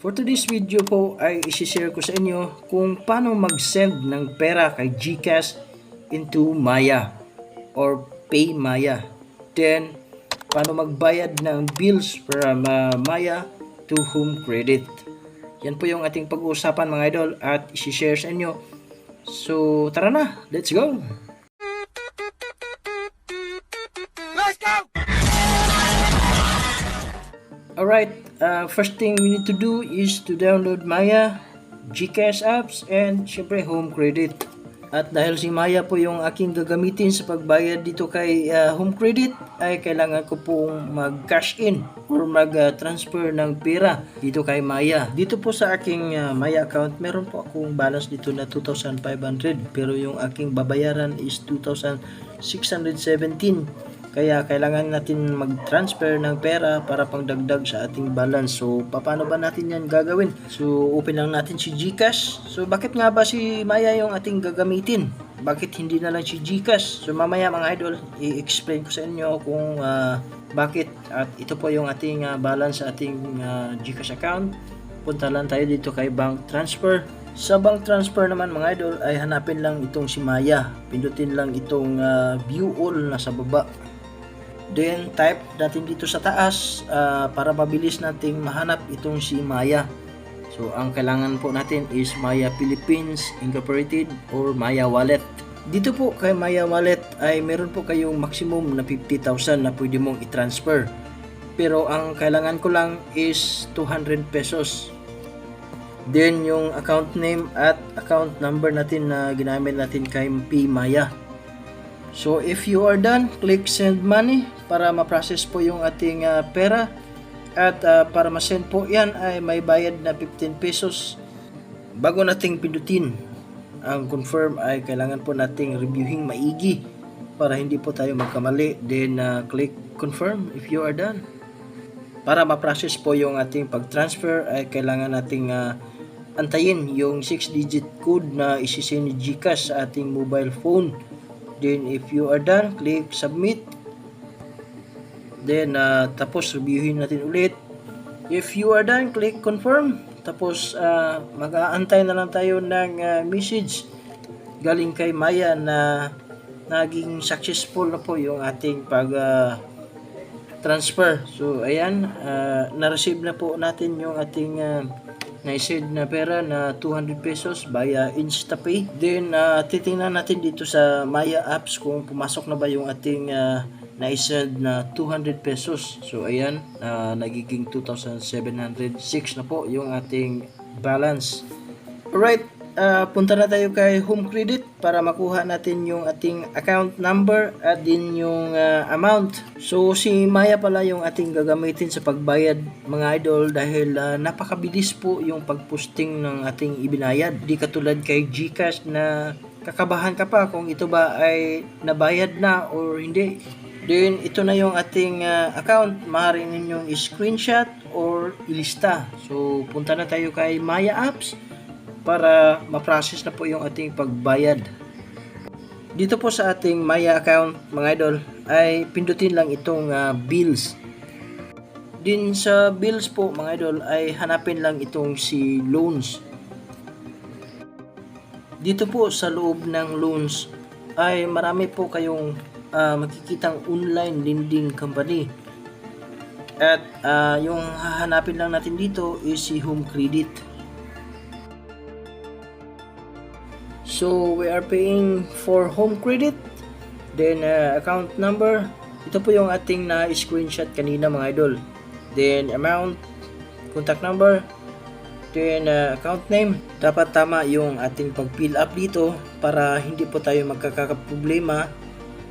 For today's video po ay isi-share ko sa inyo kung paano mag-send ng pera kay GCash into Maya or Pay Maya. Then, paano magbayad ng bills from Maya to Home Credit. Yan po yung ating pag-uusapan mga idol at isi-share sa inyo. So, tara na, let's go! Alright, first thing we need to do is to download Maya, GCash apps, and syempre Home Credit. At dahil si Maya po yung aking gagamitin sa pagbayad dito kay Home Credit, ay kailangan ko pong mag-cash in or mag-transfer ng pera dito kay Maya. Dito po sa aking Maya account, meron po akong balance dito na 2,500 pero yung aking babayaran is 2,617. Kaya kailangan natin mag-transfer ng pera para pangdagdag sa ating balance. So, paano ba natin yan gagawin? So, open lang natin si GCash. So, bakit nga ba si Maya yung ating gagamitin? Bakit hindi na lang si GCash? So, mamaya mga idol, i-explain ko sa inyo kung bakit. At ito po yung ating balance sa ating GCash account. Punta lang tayo dito kay Bank Transfer. Sa bank transfer naman mga idol ay hanapin lang itong si Maya. Pindutin lang itong view all na sa baba. Then type natin dito sa taas para mabilis nating mahanap itong si Maya. So ang kailangan po natin is Maya Philippines Incorporated or Maya Wallet. Dito po kay Maya Wallet ay meron po kayong maximum na 50,000 na pwede mong i-transfer. Pero ang kailangan ko lang is 200 pesos. Then yung account name at account number natin na ginamit natin kay P Maya. So if you are done, click send money para ma-process po yung ating pera. At para ma-send po yan ay may bayad na 15 pesos. Bago nating pindutin ang confirm ay kailangan po nating reviewing maigi para hindi po tayo magkamali. Then click confirm if you are done. Para ma-process po yung ating pag-transfer ay kailangan nating antayin yung 6-digit code na isisend ni GCash sa ating mobile phone. Then if you are done, click submit. Then tapos reviewin natin ulit. If you are done, click confirm. Tapos mag-aantay na lang tayo ng message galing kay Maya na naging successful na po yung ating pag transfer. So ayan, na-receive na po natin yung ating na-send na pera na 200 pesos via InstaPay. Then, titingnan natin dito sa Maya apps kung pumasok na ba yung ating na-send na 200 pesos. So, ayan, nagiging 2,706 na po yung ating balance. Alright, punta na tayo kay Home Credit para makuha natin yung ating account number at din yung amount. So si Maya pala yung ating gagamitin sa pagbayad mga idol dahil napakabilis po yung pagposting ng ating ibinayad. Di katulad kay GCash na kakabahan ka pa kung ito ba ay nabayad na or hindi. Then ito na yung ating account, maaari ninyong i-screenshot or ilista. So punta na tayo kay Maya apps para ma-process na po yung ating pagbayad. Dito po sa ating Maya account mga idol ay pindutin lang itong bills. Din sa bills po mga idol ay hanapin lang itong si loans. Dito po sa loob ng loans ay marami po kayong makikitang online lending company. At yung hahanapin lang natin dito is si Home Credit. So we are paying for Home Credit. Then account number. Ito po yung ating na-screenshot kanina mga idol. Then amount, contact number, then account name. Dapat tama yung ating pag-fill up dito para hindi po tayo magkakaproblema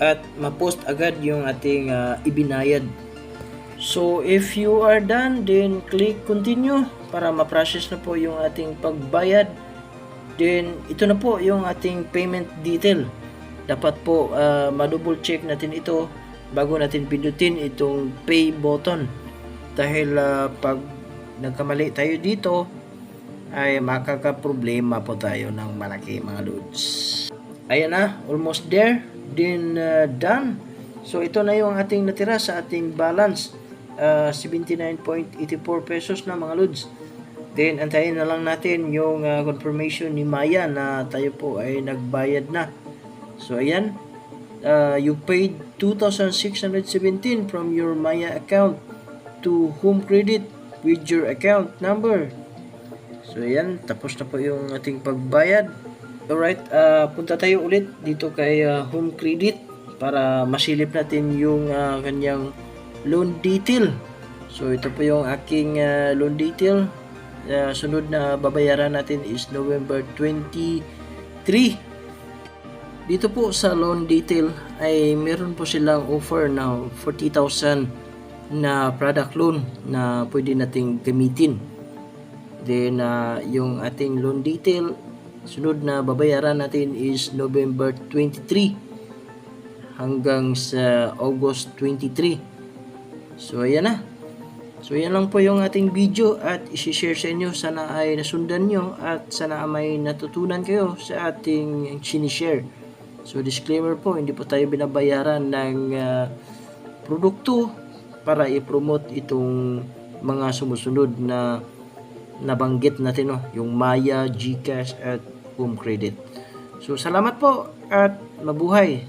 at ma-post agad yung ating ibinayad. So if you are done, then click continue para ma-process na po yung ating pagbayad. Then ito na po yung ating payment detail. Dapat po ma-double check natin ito bago natin pindutin itong pay button. Dahil pag nagkamali tayo dito ay makakaproblema po tayo ng malaki mga loads. Ayan na, almost there. Then done. So ito na yung ating natira sa ating balance. 79.84 pesos na mga loads. Then antayin na lang natin yung confirmation ni Maya na tayo po ay nagbayad na. So ayan, you paid 2,617 from your Maya account to Home Credit with your account number. So ayan, tapos na po yung ating pagbayad. Alright, punta tayo ulit dito kay Home Credit para masilip natin yung kanyang loan detail. So ito po yung aking loan detail. Sunod na babayaran natin is November 23. Dito po sa loan detail ay meron po silang offer na 40,000 na product loan na pwede nating gamitin. Then yung ating loan detail, sunod na babayaran natin is November 23 hanggang sa August 23. So ayan na. So yan lang po yung ating video at isi-share sa inyo. Sana ay nasundan nyo at sana may natutunan kayo sa ating sinishare. So disclaimer po, hindi po tayo binabayaran ng produkto para i-promote itong mga sumusunod na nabanggit natin, yung Maya, GCash at Home Credit. So salamat po at mabuhay.